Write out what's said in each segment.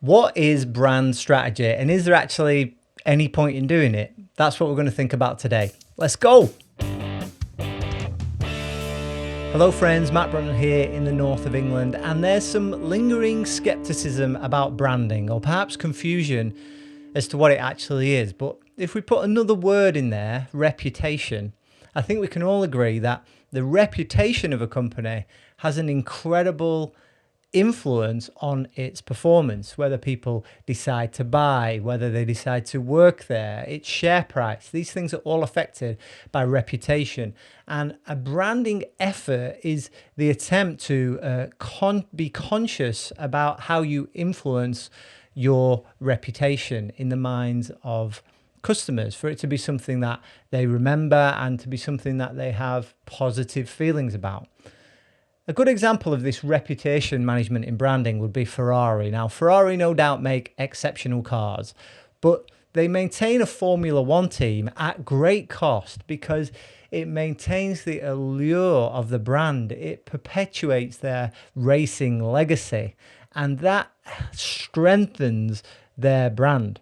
What is brand strategy, and is there actually any point in doing it? That's what we're going to think about today. Let's go. Hello friends, Matt Brunton here in the north of England, and there's some lingering scepticism about branding, or perhaps confusion as to what it actually is. But if we put another word in there, reputation, I think we can all agree that the reputation of a company has an incredible influence on its performance, whether people decide to buy, whether they decide to work there, its share price. These things are all affected by reputation. And a branding effort is the attempt to be conscious about how you influence your reputation in the minds of customers, for it to be something that they remember and to be something that they have positive feelings about. A good example of this reputation management in branding would be Ferrari. Now, Ferrari no doubt make exceptional cars, but they maintain a Formula One team at great cost because it maintains the allure of the brand. It perpetuates their racing legacy, and that strengthens their brand.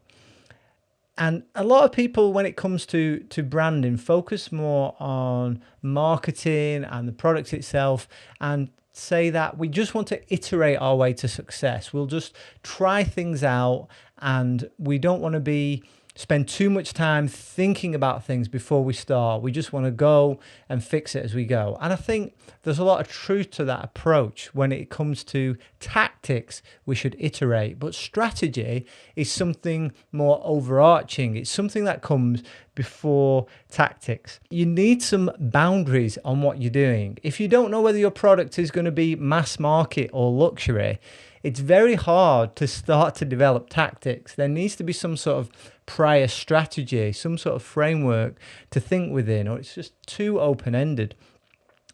And a lot of people, when it comes to branding, focus more on marketing and the product itself and say that we just want to iterate our way to success. We'll just try things out and we don't want to spend too much time thinking about things before we start. We just want to go and fix it as we go. And I think there's a lot of truth to that approach. When it comes to tactics, we should iterate, but strategy is something more overarching. It's something that comes before tactics. You need some boundaries on what you're doing. If you don't know whether your product is going to be mass market or luxury, it's very hard to start to develop tactics. There needs to be some sort of prior strategy, some sort of framework to think within, or it's just too open-ended.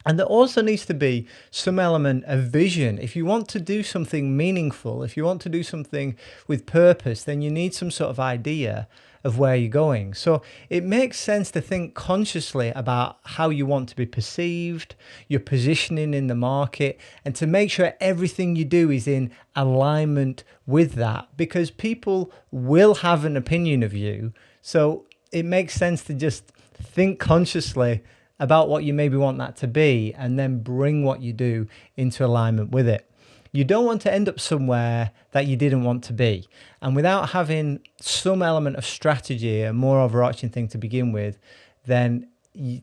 And there also needs to be some element of vision. If you want to do something meaningful, if you want to do something with purpose, then you need some sort of idea of where you're going. So it makes sense to think consciously about how you want to be perceived, your positioning in the market, and to make sure everything you do is in alignment with that, because people will have an opinion of you. So it makes sense to just think consciously about what you maybe want that to be and then bring what you do into alignment with it. You don't want to end up somewhere that you didn't want to be. And without having some element of strategy, a more overarching thing to begin with, then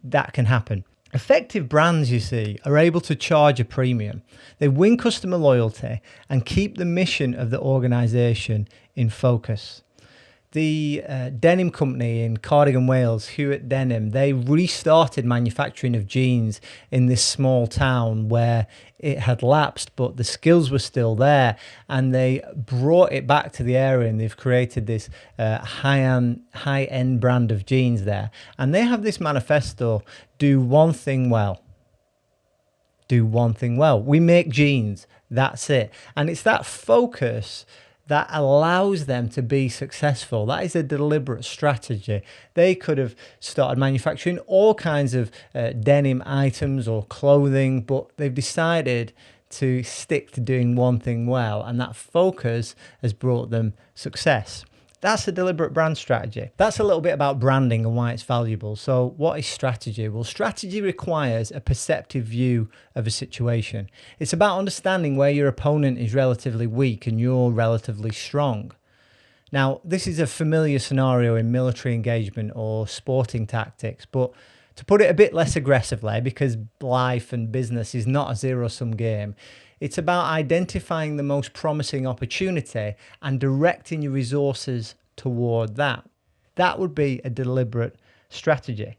that can happen. Effective brands, you see, are able to charge a premium. They win customer loyalty and keep the mission of the organization in focus. The denim company in Cardigan, Wales, Hewitt Denim, they restarted manufacturing of jeans in this small town where it had lapsed, but the skills were still there, and they brought it back to the area, and they've created this high-end brand of jeans there. And they have this manifesto: do one thing well. Do one thing well. We make jeans, that's it. And it's that focus that allows them to be successful. That is a deliberate strategy. They could have started manufacturing all kinds of denim items or clothing, but they've decided to stick to doing one thing well, and that focus has brought them success. That's a deliberate brand strategy. That's a little bit about branding and why it's valuable. So what is strategy? Well, strategy requires a perceptive view of a situation. It's about understanding where your opponent is relatively weak and you're relatively strong. Now, this is a familiar scenario in military engagement or sporting tactics, but to put it a bit less aggressively, because life and business is not a zero-sum game, it's about identifying the most promising opportunity and directing your resources toward that. That would be a deliberate strategy.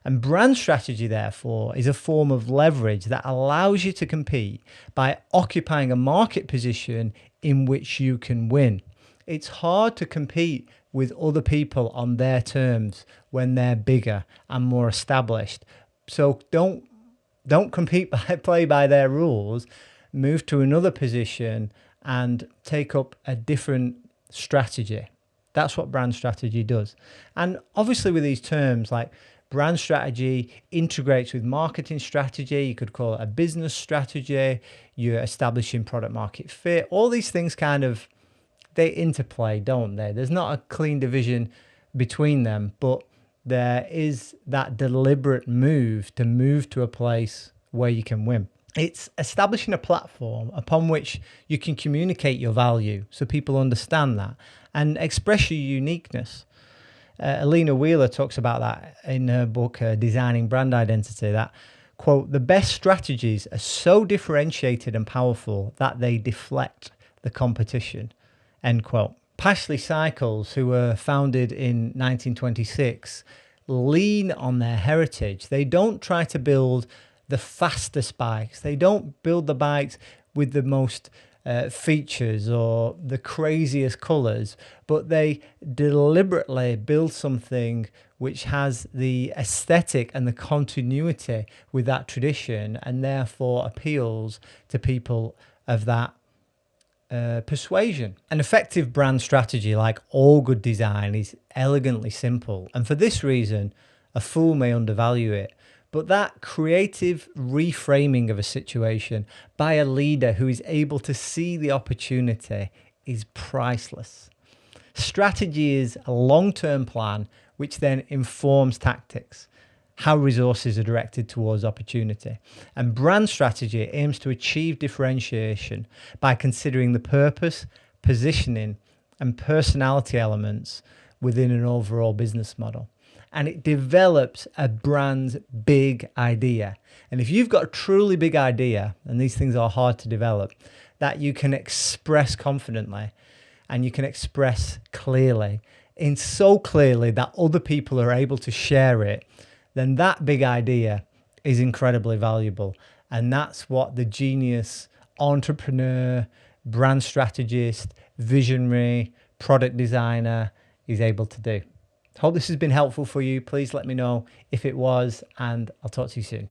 And brand strategy, therefore, is a form of leverage that allows you to compete by occupying a market position in which you can win. It's hard to compete with other people on their terms when they're bigger and more established. So don't compete play by their rules. Move to another position and take up a different strategy. That's what brand strategy does. And obviously with these terms, like brand strategy integrates with marketing strategy. You could call it a business strategy. You're establishing product market fit. All these things kind of they interplay, don't they? There's not a clean division between them, but there is that deliberate move to a place where you can win. It's establishing a platform upon which you can communicate your value so people understand that and express your uniqueness. Alina Wheeler talks about that in her book, Designing Brand Identity, that, quote, the best strategies are so differentiated and powerful that they deflect the competition, end quote. Pashley Cycles, who were founded in 1926, lean on their heritage. They don't try to build the fastest bikes. They don't build the bikes with the most features or the craziest colors, but they deliberately build something which has the aesthetic and the continuity with that tradition, and therefore appeals to people of that persuasion. An effective brand strategy, like all good design, is elegantly simple, and for this reason a fool may undervalue it. But that creative reframing of a situation by a leader who is able to see the opportunity is priceless. Strategy is a long-term plan which then informs tactics, how resources are directed towards opportunity. And brand strategy aims to achieve differentiation by considering the purpose, positioning, and personality elements within an overall business model. And it develops a brand's big idea. And if you've got a truly big idea, and these things are hard to develop, that you can express confidently and you can express clearly, in so clearly that other people are able to share it, then that big idea is incredibly valuable. And that's what the genius entrepreneur, brand strategist, visionary, product designer is able to do. Hope this has been helpful for you. Please let me know if it was, and I'll talk to you soon.